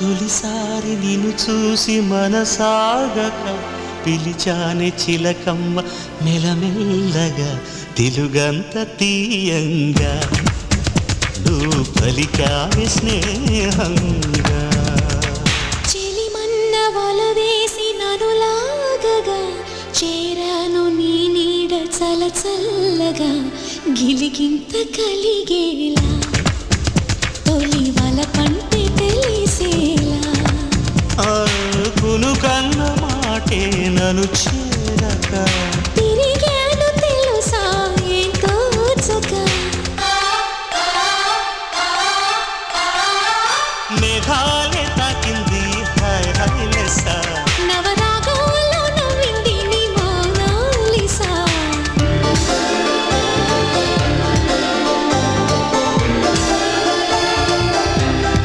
తొలిసారి నిన్ను చూసి మనసాగక పిలిచానే చిలకమ్మ మెలమెల్లగా తెలుగంత తీయంగా నువ్వు పలికావే స్నేహంగా చెలిమన్న వల వేసి నన్ను లాగగా చేరాను నీ నీడ చల చల్లగా గిలిగింత కలిగేలా తొలి వల పంటే తెలిసేలా కునుకన్న మాటే నన్ను చేరక తిరిగాను తెలుసా ఎంతో చగా మేఘాలే